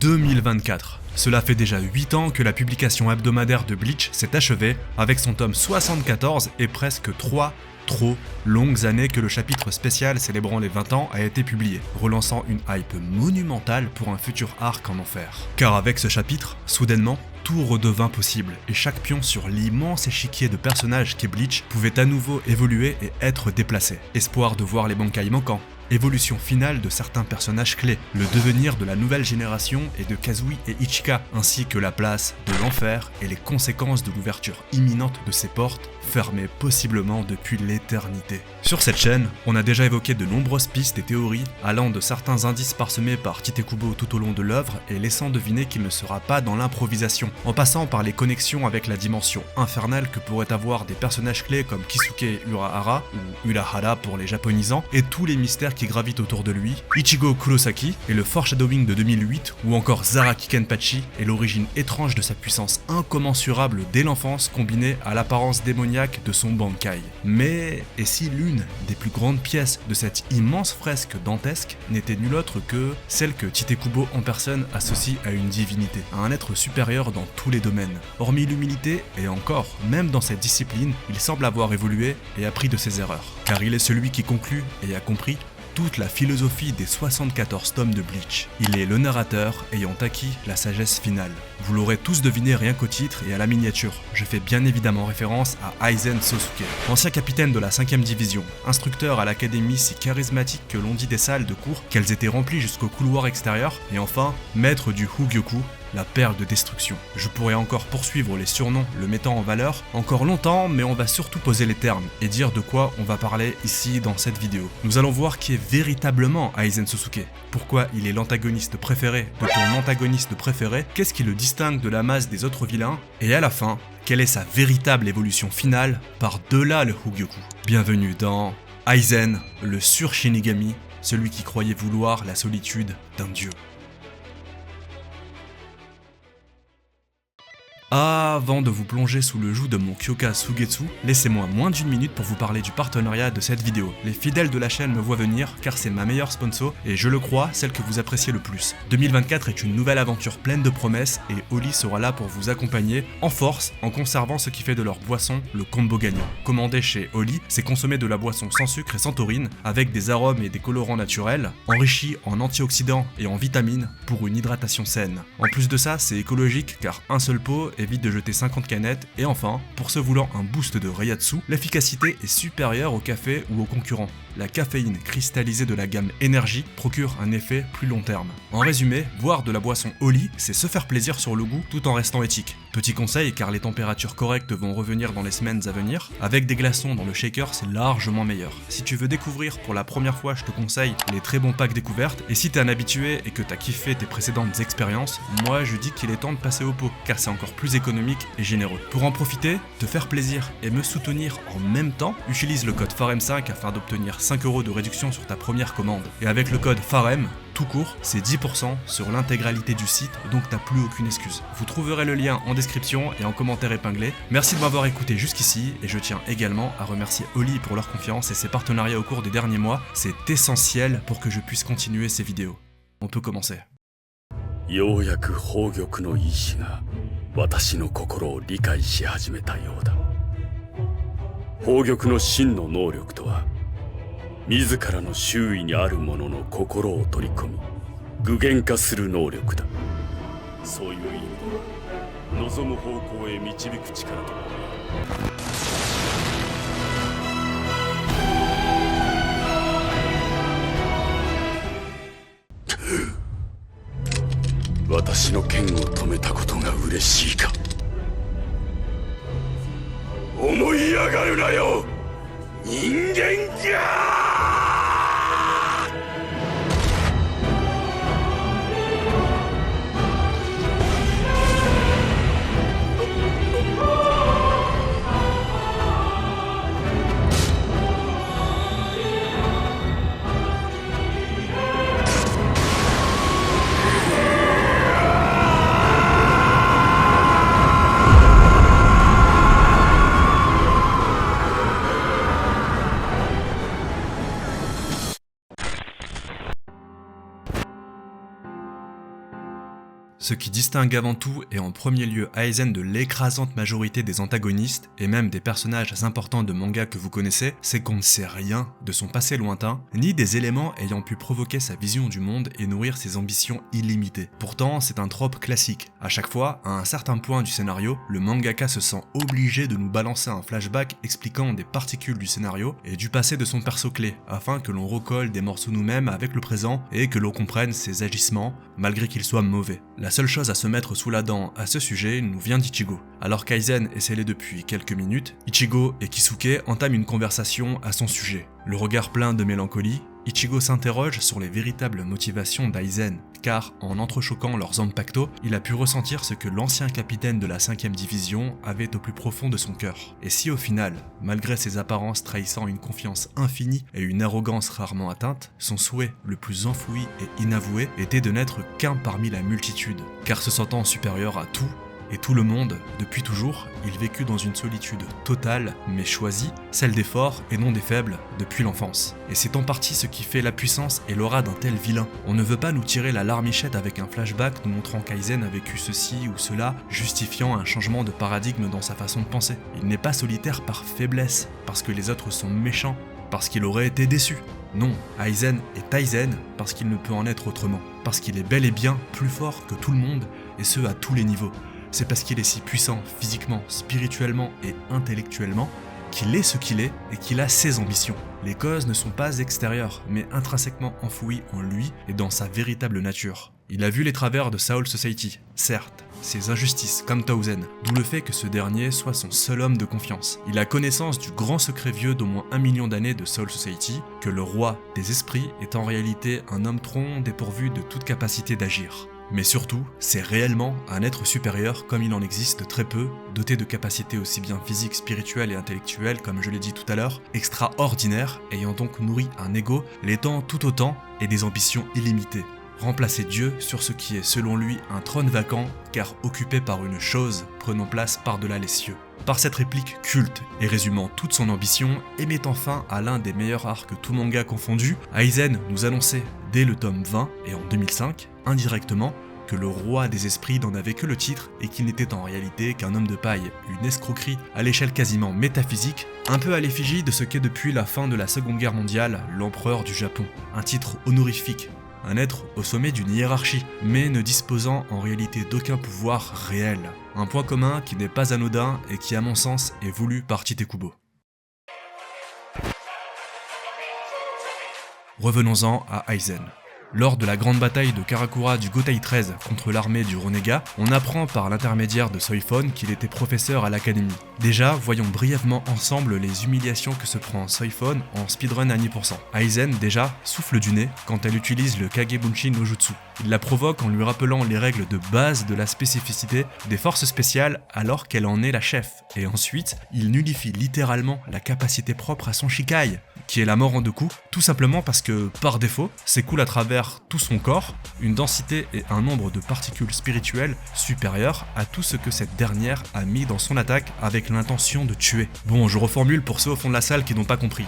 2024. Cela fait déjà 8 ans que la publication hebdomadaire de Bleach s'est achevée, avec son tome 74 et presque 3 trop longues années que le chapitre spécial célébrant les 20 ans a été publié, relançant une hype monumentale pour un futur arc en enfer. Car avec ce chapitre, soudainement, tout redevint possible, et chaque pion sur l'immense échiquier de personnages qu'est Bleach pouvait à nouveau évoluer et être déplacé. Espoir de voir les Bankai manquants, évolution finale de certains personnages clés, le devenir de la nouvelle génération et de Kazui et Ichika, ainsi que la place de l'enfer et les conséquences de l'ouverture imminente de ces portes, fermées possiblement depuis l'éternité. Sur cette chaîne, on a déjà évoqué de nombreuses pistes et théories, allant de certains indices parsemés par Tite Kubo tout au long de l'œuvre et laissant deviner qu'il ne sera pas dans l'improvisation, en passant par les connexions avec la dimension infernale que pourraient avoir des personnages clés comme Kisuke Urahara, ou Urahara pour les japonisants, et tous les mystères qui gravitent autour de lui, Ichigo Kurosaki et le foreshadowing de 2008, ou encore Zaraki Kenpachi et l'origine étrange de sa puissance incommensurable dès l'enfance combinée à l'apparence démoniaque de son Bankai. Mais, et si l'une des plus grandes pièces de cette immense fresque dantesque n'était nulle autre que celle que Tite Kubo en personne associe à une divinité, à un être supérieur dans tous les domaines. Hormis l'humilité, et encore, même dans cette discipline, il semble avoir évolué et appris de ses erreurs. Car il est celui qui conclut et a compris toute la philosophie des 74 tomes de Bleach. Il est le narrateur ayant acquis la sagesse finale. Vous l'aurez tous deviné rien qu'au titre et à la miniature. Je fais bien évidemment référence à Aizen Sosuke, ancien capitaine de la 5ème division, instructeur à l'académie si charismatique que l'on dit des salles de cours qu'elles étaient remplies jusqu'au couloir extérieur, et enfin, maître du Hugyoku, la perle de destruction. Je pourrais encore poursuivre les surnoms le mettant en valeur encore longtemps, mais on va surtout poser les termes et dire de quoi on va parler ici dans cette vidéo. Nous allons voir qui est véritablement Aizen Sosuke, pourquoi il est l'antagoniste préféré de ton antagoniste préféré, qu'est-ce qui le distingue de la masse des autres vilains, et à la fin, quelle est sa véritable évolution finale par-delà le Hugyoku. Bienvenue dans Aizen, le sur-Shinigami, celui qui croyait vouloir la solitude d'un dieu. Avant de vous plonger sous le joug de mon Kyoka Sugetsu, laissez-moi moins d'une minute pour vous parler du partenariat de cette vidéo. Les fidèles de la chaîne me voient venir car c'est ma meilleure sponsor et je le crois, celle que vous appréciez le plus. 2024 est une nouvelle aventure pleine de promesses et Oli sera là pour vous accompagner en force en conservant ce qui fait de leur boisson le combo gagnant. Commandé chez Oli, c'est consommer de la boisson sans sucre et sans taurine avec des arômes et des colorants naturels, enrichis en antioxydants et en vitamines pour une hydratation saine. En plus de ça, c'est écologique car un seul pot évite de jeter 50 canettes, et enfin, pour ceux voulant un boost de Reiatsu, l'efficacité est supérieure au café ou aux concurrents. La caféine cristallisée de la gamme Énergie procure un effet plus long terme. En résumé, boire de la boisson Oli, c'est se faire plaisir sur le goût tout en restant éthique. Petit conseil, car les températures correctes vont revenir dans les semaines à venir, avec des glaçons dans le shaker, c'est largement meilleur. Si tu veux découvrir pour la première fois, je te conseille les très bons packs découvertes, et si t'es un habitué et que t'as kiffé tes précédentes expériences, moi je dis qu'il est temps de passer au pot, car c'est encore plus économique et généreux. Pour en profiter, te faire plaisir et me soutenir en même temps, utilise le code FAREM5 afin d'obtenir 5 € de réduction sur ta première commande. Et avec le code FAREM, tout court, c'est 10% sur l'intégralité du site, donc t'as plus aucune excuse. Vous trouverez le lien en description et en commentaire épinglé. Merci de m'avoir écouté jusqu'ici, et je tiens également à remercier Oli pour leur confiance et ses partenariats au cours des derniers mois. C'est essentiel pour que je puisse continuer ces vidéos. On peut commencer. ようやく宝玉の意志が私の心を理解し始めたようだ。宝玉の真の能力とは、自らの周囲にあるものの心を取り込み具現化する能力だ。そういう意味では望む方向へ導く力とは私の剣を止めたことが嬉しいか。思い上がるなよ、人間が。Ce qui distingue avant tout et en premier lieu Aizen de l'écrasante majorité des antagonistes et même des personnages importants de manga que vous connaissez, c'est qu'on ne sait rien de son passé lointain, ni des éléments ayant pu provoquer sa vision du monde et nourrir ses ambitions illimitées. Pourtant, c'est un trope classique. À chaque fois, à un certain point du scénario, le mangaka se sent obligé de nous balancer un flashback expliquant des particules du scénario et du passé de son perso clé, afin que l'on recolle des morceaux nous-mêmes avec le présent et que l'on comprenne ses agissements, malgré qu'ils soient mauvais. La seule chose à se mettre sous la dent à ce sujet nous vient d'Ichigo. Alors qu'Aizen est scellé depuis quelques minutes, Ichigo et Kisuke entament une conversation à son sujet. Le regard plein de mélancolie, Ichigo s'interroge sur les véritables motivations d'Aizen, car en entrechoquant leurs zanpakuto, il a pu ressentir ce que l'ancien capitaine de la 5ème division avait au plus profond de son cœur. Et si au final, malgré ses apparences trahissant une confiance infinie et une arrogance rarement atteinte, son souhait le plus enfoui et inavoué était de n'être qu'un parmi la multitude, car se sentant supérieur à tout, et tout le monde, depuis toujours, il vécut dans une solitude totale, mais choisie, celle des forts et non des faibles, depuis l'enfance. Et c'est en partie ce qui fait la puissance et l'aura d'un tel vilain. On ne veut pas nous tirer la larmichette avec un flashback nous montrant qu'Aizen a vécu ceci ou cela, justifiant un changement de paradigme dans sa façon de penser. Il n'est pas solitaire par faiblesse, parce que les autres sont méchants, parce qu'il aurait été déçu. Non, Aizen est Aizen parce qu'il ne peut en être autrement, parce qu'il est bel et bien plus fort que tout le monde, et ce à tous les niveaux. C'est parce qu'il est si puissant physiquement, spirituellement et intellectuellement qu'il est ce qu'il est et qu'il a ses ambitions. Les causes ne sont pas extérieures, mais intrinsèquement enfouies en lui et dans sa véritable nature. Il a vu les travers de Soul Society, certes, ses injustices comme Tauzen, d'où le fait que ce dernier soit son seul homme de confiance. Il a connaissance du grand secret vieux d'au moins 1 million d'années de Soul Society, que le roi des esprits est en réalité un homme tronc dépourvu de toute capacité d'agir. Mais surtout, c'est réellement un être supérieur comme il en existe très peu, doté de capacités aussi bien physiques, spirituelles et intellectuelles, comme je l'ai dit tout à l'heure, extraordinaires, ayant donc nourri un ego, l'étant tout autant, et des ambitions illimitées. Remplacer Dieu sur ce qui est selon lui un trône vacant, car occupé par une chose prenant place par-delà les cieux. Par cette réplique culte et résumant toute son ambition et mettant fin à l'un des meilleurs arcs tout manga confondu, Aizen nous annonçait dès le tome 20 et en 2005, indirectement, que le roi des esprits n'en avait que le titre et qu'il n'était en réalité qu'un homme de paille, une escroquerie à l'échelle quasiment métaphysique, un peu à l'effigie de ce qu'est depuis la fin de la Seconde Guerre mondiale l'empereur du Japon, un titre honorifique. Un être au sommet d'une hiérarchie, mais ne disposant en réalité d'aucun pouvoir réel. Un point commun qui n'est pas anodin et qui à mon sens est voulu par Tite Kubo. Revenons-en à Aizen. Lors de la grande bataille de Karakura du Gotei 13 contre l'armée du renégat, on apprend par l'intermédiaire de Soifon qu'il était professeur à l'académie. Déjà, voyons brièvement ensemble les humiliations que se prend Soifon en speedrun à 10%. Aizen, déjà, souffle du nez quand elle utilise le Kagebunshi no Jutsu. Il la provoque en lui rappelant les règles de base de la spécificité des forces spéciales alors qu'elle en est la chef. Et ensuite, il nullifie littéralement la capacité propre à son Shikai, qui est la mort en 2 coups, tout simplement parce que, par défaut, s'écoule à travers tout son corps une densité et un nombre de particules spirituelles supérieurs à tout ce que cette dernière a mis dans son attaque avec l'intention de tuer. Bon, je reformule pour ceux au fond de la salle qui n'ont pas compris.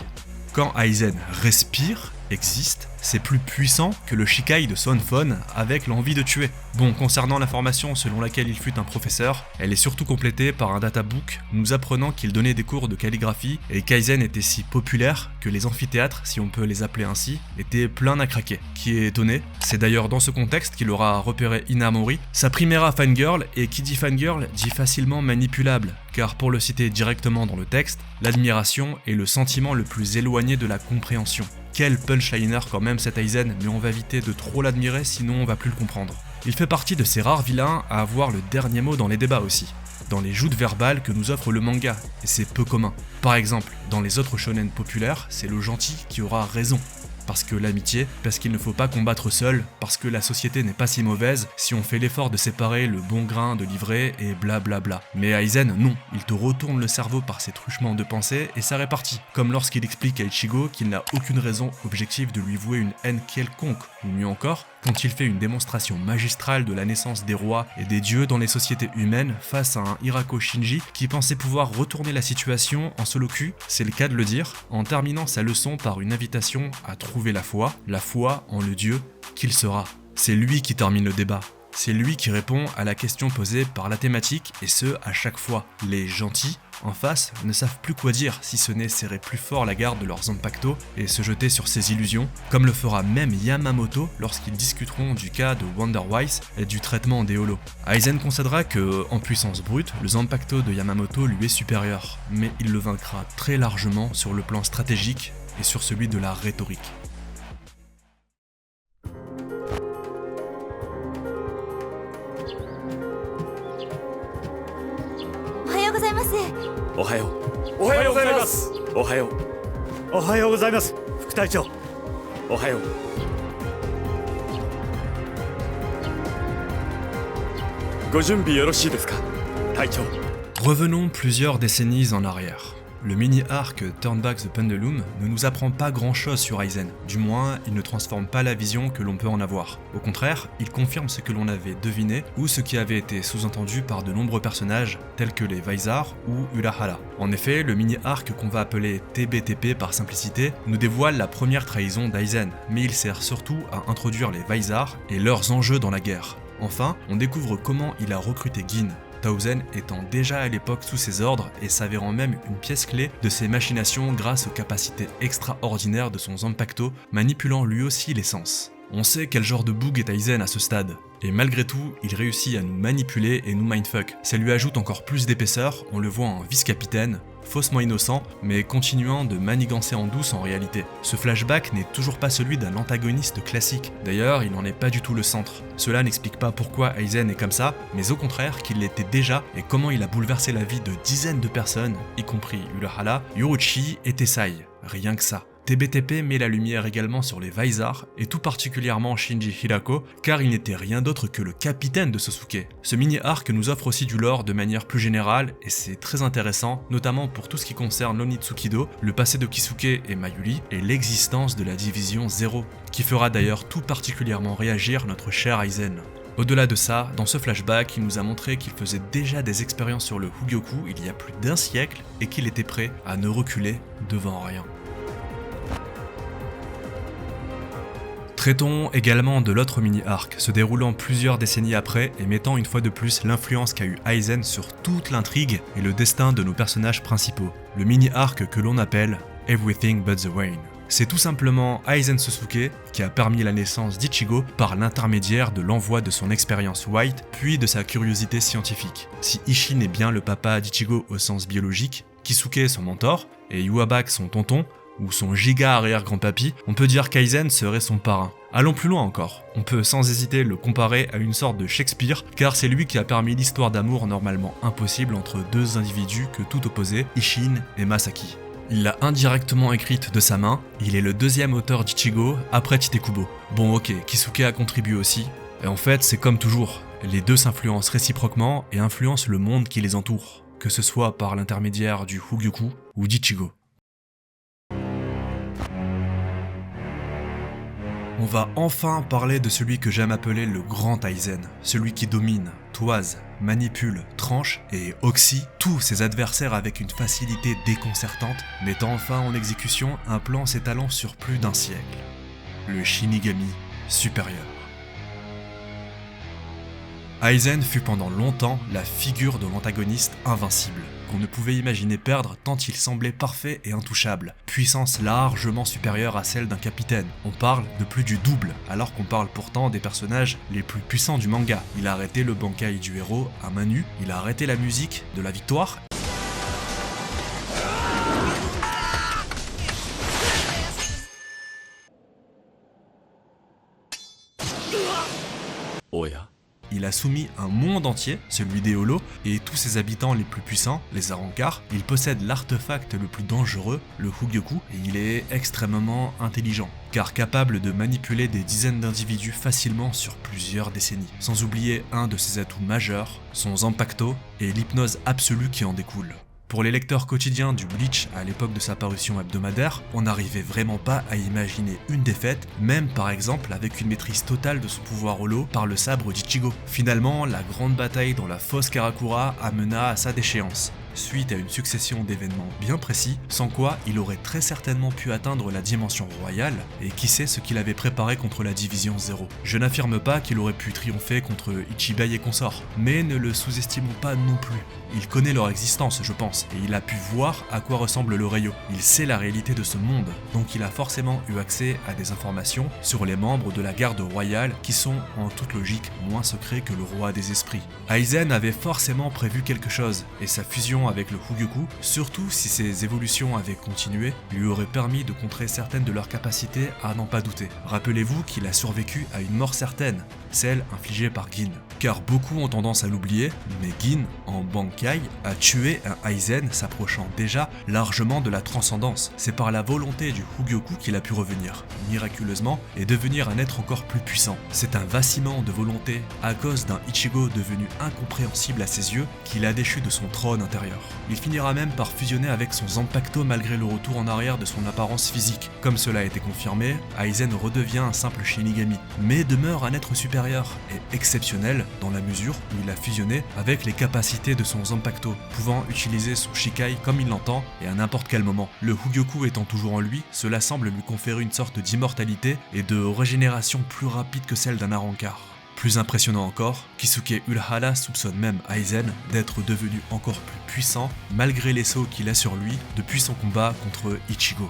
Quand Aizen respire, existe, c'est plus puissant que le Shikai de Soifon avec l'envie de tuer. Bon, concernant l'information selon laquelle il fut un professeur, elle est surtout complétée par un databook nous apprenant qu'il donnait des cours de calligraphie et qu'Aizen était si populaire que les amphithéâtres, si on peut les appeler ainsi, étaient pleins à craquer. Qui est étonné, c'est d'ailleurs dans ce contexte qu'il aura repéré Inamori, sa primera fangirl, et qui dit fangirl dit facilement manipulable, car pour le citer directement dans le texte, l'admiration est le sentiment le plus éloigné de la compréhension. Quel punchliner quand même cet Aizen, mais on va éviter de trop l'admirer sinon on va plus le comprendre. Il fait partie de ces rares vilains à avoir le dernier mot dans les débats aussi, dans les joutes verbales que nous offre le manga, et c'est peu commun. Par exemple, dans les autres shonen populaires, c'est le gentil qui aura raison. Parce que l'amitié, parce qu'il ne faut pas combattre seul, parce que la société n'est pas si mauvaise si on fait l'effort de séparer le bon grain de l'ivraie et blablabla. Mais Aizen, non, il te retourne le cerveau par ses truchements de pensée et ça répartit. Comme lorsqu'il explique à Ichigo qu'il n'a aucune raison objective de lui vouer une haine quelconque, ou mieux encore, quand il fait une démonstration magistrale de la naissance des rois et des dieux dans les sociétés humaines face à un Hirako Shinji qui pensait pouvoir retourner la situation en solo cul, c'est le cas de le dire, en terminant sa leçon par une invitation à trouver la foi en le dieu qu'il sera. C'est lui qui termine le débat. C'est lui qui répond à la question posée par la thématique, et ce, à chaque fois. Les gentils, en face, ne savent plus quoi dire si ce n'est serrer plus fort la garde de leurs Zanpakuto et se jeter sur ses illusions, comme le fera même Yamamoto lorsqu'ils discuteront du cas de Wonder Wise et du traitement des holos. Aizen concédera que, en puissance brute, le Zanpakuto de Yamamoto lui est supérieur, mais il le vaincra très largement sur le plan stratégique et sur celui de la rhétorique. Ohayo. Ohayo gozaimasu. Ohayo. Ohayo gozaimasu, Fukutaichou. Ohayo. Gojunbi yoroshii desu ka, Taichou? Revenons plusieurs décennies en arrière. Le mini-arc Turn Back the Pendulum ne nous apprend pas grand chose sur Aizen, du moins il ne transforme pas la vision que l'on peut en avoir. Au contraire, il confirme ce que l'on avait deviné ou ce qui avait été sous-entendu par de nombreux personnages tels que les Vaisar ou Urahara. En effet, le mini-arc qu'on va appeler TBTP par simplicité nous dévoile la première trahison d'Aizen, mais il sert surtout à introduire les Vaisar et leurs enjeux dans la guerre. Enfin, on découvre comment il a recruté Gin, Tauzen étant déjà à l'époque sous ses ordres et s'avérant même une pièce clé de ses machinations grâce aux capacités extraordinaires de son Zanpakuto, manipulant lui aussi les sens. On sait quel genre de boug est Aizen à ce stade, et malgré tout, il réussit à nous manipuler et nous mindfuck. Ça lui ajoute encore plus d'épaisseur, on le voit en vice-capitaine, faussement innocent, mais continuant de manigancer en douce en réalité. Ce flashback n'est toujours pas celui d'un antagoniste classique, d'ailleurs il n'en est pas du tout le centre. Cela n'explique pas pourquoi Aizen est comme ça, mais au contraire qu'il l'était déjà et comment il a bouleversé la vie de dizaines de personnes, y compris Urahara, Yoruichi et Tessai, rien que ça. TBTP met la lumière également sur les Vaisar, et tout particulièrement Shinji Hirako, car il n'était rien d'autre que le capitaine de Sosuke. Ce mini-arc nous offre aussi du lore de manière plus générale, et c'est très intéressant, notamment pour tout ce qui concerne l'Onitsukido, le passé de Kisuke et Mayuri, et l'existence de la division 0, qui fera d'ailleurs tout particulièrement réagir notre cher Aizen. Au-delà de ça, dans ce flashback, il nous a montré qu'il faisait déjà des expériences sur le Hugyoku il y a plus d'un siècle, et qu'il était prêt à ne reculer devant rien. Traitons également de l'autre mini-arc, se déroulant plusieurs décennies après et mettant une fois de plus l'influence qu'a eu Aizen sur toute l'intrigue et le destin de nos personnages principaux, le mini-arc que l'on appelle Everything But the Rain. C'est tout simplement Aizen Sosuke qui a permis la naissance d'Ichigo par l'intermédiaire de l'envoi de son expérience White, puis de sa curiosité scientifique. Si Ishin est bien le papa d'Ichigo au sens biologique, Kisuke son mentor, et Yuabak son tonton, ou son giga arrière-grand-papy, on peut dire qu'Aizen serait son parrain. Allons plus loin encore, on peut sans hésiter le comparer à une sorte de Shakespeare, car c'est lui qui a permis l'histoire d'amour normalement impossible entre deux individus que tout opposait, Ishin et Masaki. Il l'a indirectement écrite de sa main, il est le deuxième auteur d'Ichigo après Titekubo. Bon ok, Kisuke a contribué aussi, et en fait c'est comme toujours, les deux s'influencent réciproquement et influencent le monde qui les entoure, que ce soit par l'intermédiaire du Hugyoku ou d'Ichigo. On va enfin parler de celui que j'aime appeler le grand Aizen, celui qui domine, toise, manipule, tranche et oxy tous ses adversaires avec une facilité déconcertante, mettant enfin en exécution un plan s'étalant sur plus d'un siècle. Le Shinigami supérieur. Aizen fut pendant longtemps la figure de l'antagoniste invincible, qu'on ne pouvait imaginer perdre tant il semblait parfait et intouchable, puissance largement supérieure à celle d'un capitaine. On parle de plus du double, alors qu'on parle pourtant des personnages les plus puissants du manga. Il a arrêté le Bankai du héros à main nue, il a arrêté la musique de la victoire, Oya. il a soumis un monde entier, celui des Holos, et tous ses habitants les plus puissants, les Arrancars. Il possède l'artefact le plus dangereux, le Hugyoku, et il est extrêmement intelligent, car capable de manipuler des dizaines d'individus facilement sur plusieurs décennies. Sans oublier un de ses atouts majeurs, son Zanpakuto, et l'hypnose absolue qui en découle. Pour les lecteurs quotidiens du Bleach à l'époque de sa parution hebdomadaire, on n'arrivait vraiment pas à imaginer une défaite, même par exemple avec une maîtrise totale de son pouvoir holo par le sabre d'Ichigo. Finalement, la grande bataille dans la fosse Karakura amena à sa déchéance. suite à une succession d'événements bien précis, sans quoi il aurait très certainement pu atteindre la dimension royale, et qui sait ce qu'il avait préparé contre la division 0. Je n'affirme pas qu'il aurait pu triompher contre Ichibai et consorts, mais ne le sous-estimons pas non plus. Il connaît leur existence, je pense, et il a pu voir à quoi ressemble le Ryo. Il sait la réalité de ce monde, donc il a forcément eu accès à des informations sur les membres de la garde royale qui sont, en toute logique, moins secrets que le roi des esprits. Aizen avait forcément prévu quelque chose, et sa fusion avec le Hugyoku, surtout si ses évolutions avaient continué, lui aurait permis de contrer certaines de leurs capacités à n'en pas douter. Rappelez-vous qu'il a survécu à une mort certaine, celle infligée par Gin. Car beaucoup ont tendance à l'oublier, mais Gin, en Bankai, a tué un Aizen s'approchant déjà largement de la transcendance. C'est par la volonté du Hugyoku qu'il a pu revenir, miraculeusement, et devenir un être encore plus puissant. C'est un vacillement de volonté à cause d'un Ichigo devenu incompréhensible à ses yeux qui l'a déchu de son trône intérieur. Il finira même par fusionner avec son Zanpakuto malgré le retour en arrière de son apparence physique. Comme cela a été confirmé, Aizen redevient un simple Shinigami, mais demeure un être supérieur et exceptionnel dans la mesure où il a fusionné avec les capacités de son Zanpakuto, pouvant utiliser son Shikai comme il l'entend et à n'importe quel moment. Le Hugyoku étant toujours en lui, cela semble lui conférer une sorte d'immortalité et de régénération plus rapide que celle d'un Arrancar. Plus impressionnant encore, Kisuke Urahara soupçonne même Aizen d'être devenu encore plus puissant malgré les sauts qu'il a sur lui depuis son combat contre Ichigo.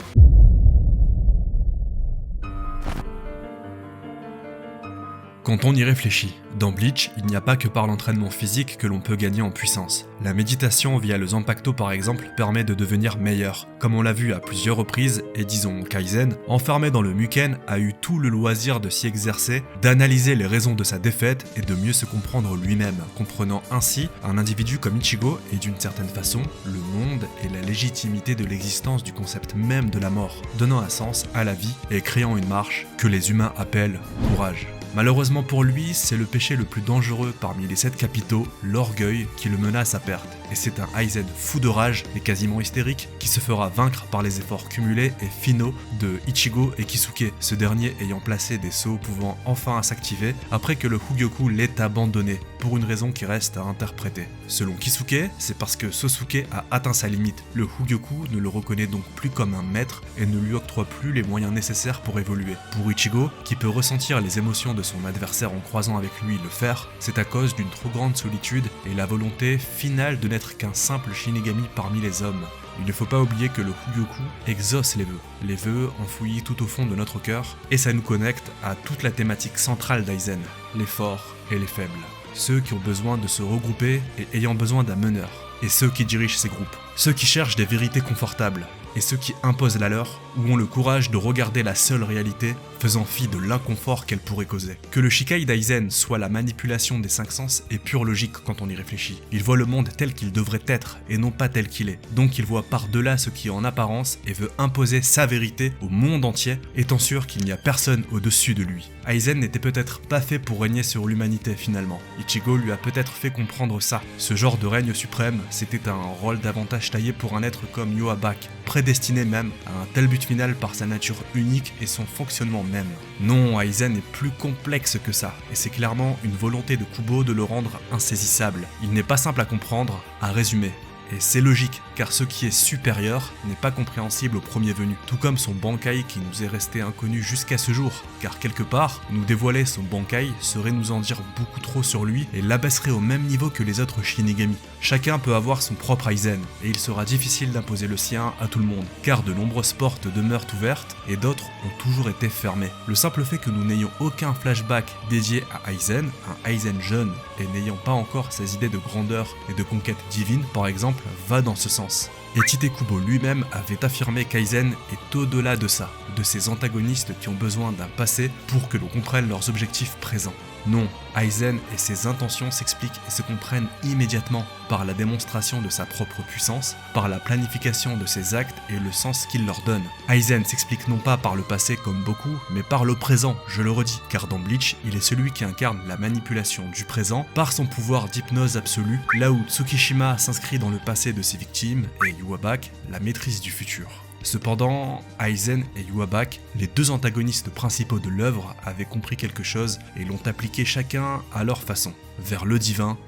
Quand on y réfléchit, dans Bleach, il n'y a pas que par l'entraînement physique que l'on peut gagner en puissance. La méditation via le Zanpakuto par exemple permet de devenir meilleur, comme on l'a vu à plusieurs reprises, et disons Kaizen, enfermé dans le Muken, a eu tout le loisir de s'y exercer, d'analyser les raisons de sa défaite et de mieux se comprendre lui-même, comprenant ainsi un individu comme Ichigo et d'une certaine façon, le monde et la légitimité de l'existence du concept même de la mort, donnant un sens à la vie et créant une marche que les humains appellent courage. Malheureusement pour lui, c'est le péché le plus dangereux parmi les 7 capitaux, l'orgueil, qui le menace à perte. Et c'est un Aizen fou de rage et quasiment hystérique qui se fera vaincre par les efforts cumulés et finaux de Ichigo et Kisuke, ce dernier ayant placé des sauts pouvant enfin s'activer après que le Hugyoku l'ait abandonné, pour une raison qui reste à interpréter. Selon Kisuke, c'est parce que Sosuke a atteint sa limite. Le Hugyoku ne le reconnaît donc plus comme un maître et ne lui octroie plus les moyens nécessaires pour évoluer. Pour Ichigo, qui peut ressentir les émotions de son adversaire en croisant avec lui le fer, c'est à cause d'une trop grande solitude et la volonté finale de n'être qu'un simple Shinigami parmi les hommes. Il ne faut pas oublier que le Hugyoku exauce les vœux enfouis tout au fond de notre cœur, et ça nous connecte à toute la thématique centrale d'Aizen, les forts et les faibles. Ceux qui ont besoin de se regrouper et ayant besoin d'un meneur, et ceux qui dirigent ces groupes. Ceux qui cherchent des vérités confortables, et ceux qui imposent la leur, ou ont le courage de regarder la seule réalité, faisant fi de l'inconfort qu'elle pourrait causer. Que le Shikai d'Aizen soit la manipulation des 5 sens est pure logique quand on y réfléchit. Il voit le monde tel qu'il devrait être, et non pas tel qu'il est. Donc il voit par-delà ce qui est en apparence, et veut imposer sa vérité au monde entier, étant sûr qu'il n'y a personne au-dessus de lui. Aizen n'était peut-être pas fait pour régner sur l'humanité finalement. Ichigo lui a peut-être fait comprendre ça. Ce genre de règne suprême, c'était un rôle davantage taillé pour un être comme Yhwach, prédestiné même à un tel but final par sa nature unique et son fonctionnement même. Non, Aizen est plus complexe que ça, et c'est clairement une volonté de Kubo de le rendre insaisissable. Il n'est pas simple à comprendre, à résumer. Et c'est logique, car ce qui est supérieur n'est pas compréhensible au premier venu, tout comme son Bankai qui nous est resté inconnu jusqu'à ce jour, car quelque part, nous dévoiler son Bankai serait nous en dire beaucoup trop sur lui et l'abaisserait au même niveau que les autres Shinigami. Chacun peut avoir son propre Aizen, et il sera difficile d'imposer le sien à tout le monde, car de nombreuses portes demeurent ouvertes et d'autres ont toujours été fermées. Le simple fait que nous n'ayons aucun flashback dédié à Aizen, un Aizen jeune et n'ayant pas encore ses idées de grandeur et de conquête divine par exemple, va dans ce sens. Et Tite Kubo lui-même avait affirmé qu'Aizen est au-delà de ça, de ces antagonistes qui ont besoin d'un passé pour que l'on comprenne leurs objectifs présents. Non, Aizen et ses intentions s'expliquent et se comprennent immédiatement par la démonstration de sa propre puissance, par la planification de ses actes et le sens qu'il leur donne. Aizen s'explique non pas par le passé comme beaucoup, mais par le présent, je le redis, car dans Bleach, il est celui qui incarne la manipulation du présent par son pouvoir d'hypnose absolue, là où Tsukishima s'inscrit dans le passé de ses victimes et Yhwach la maîtrise du futur. Cependant, Aizen et Yhwach, les 2 antagonistes principaux de l'œuvre, avaient compris quelque chose et l'ont appliqué chacun à leur façon. Vers le divin,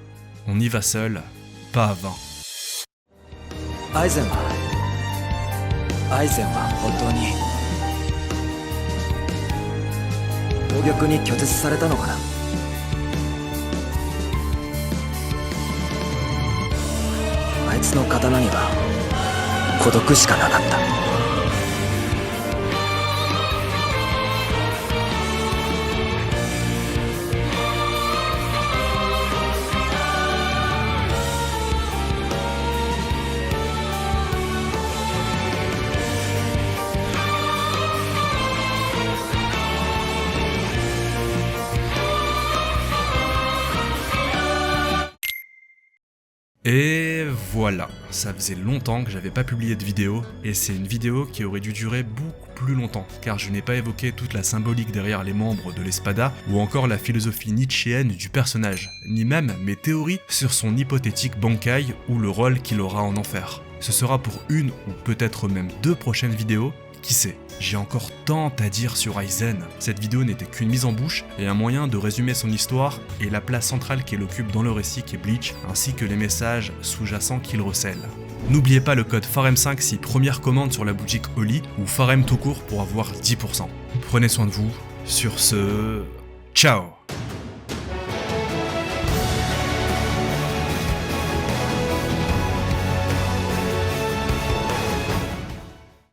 on y va seul, pas à 20. アイゼンは本当に暴玉に拒絶されたのかな。あいつの刀には孤独しかなかった。Et voilà, ça faisait longtemps que j'avais pas publié de vidéo, et c'est une vidéo qui aurait dû durer beaucoup plus longtemps, car je n'ai pas évoqué toute la symbolique derrière les membres de l'Espada, ou encore la philosophie nietzschéenne du personnage, ni même mes théories sur son hypothétique Bankai ou le rôle qu'il aura en enfer. Ce sera pour une ou peut-être même 2 prochaines vidéos, qui sait. J'ai encore tant à dire sur Aizen. Cette vidéo n'était qu'une mise en bouche et un moyen de résumer son histoire et la place centrale qu'elle occupe dans le récit qu'est Bleach, ainsi que les messages sous-jacents qu'il recèle. N'oubliez pas le code FAREM5 si première commande sur la boutique Oli, ou FAREM tout court pour avoir 10%. Prenez soin de vous, sur ce... Ciao.